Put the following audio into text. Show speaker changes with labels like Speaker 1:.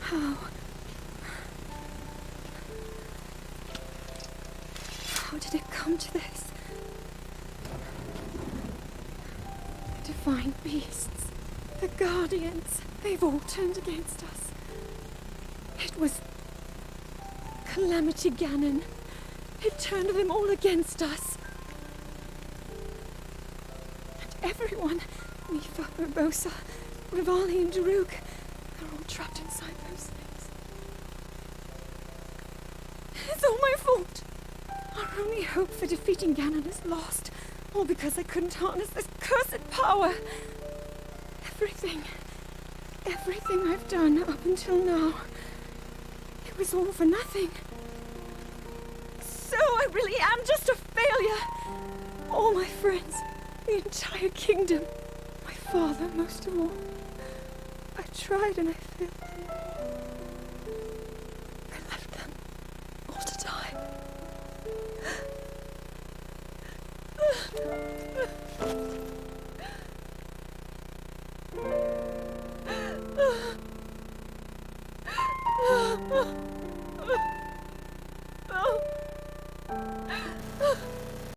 Speaker 1: How did it come to this? The divine beasts, the guardians, they've all turned against us. It was Calamity Ganon. It turned them all against us. And everyone, Mipha, Urbosa, Revali and Daruk, they're all trapped inside those things. It's all my fault. Our only hope for defeating Ganon is lost, all because I couldn't harness this cursed power. Everything I've done up until now, it was all for nothing. So I really am just a failure. All my friends, the entire kingdom, my father most of all. I tried and I failed them. I left them all to die.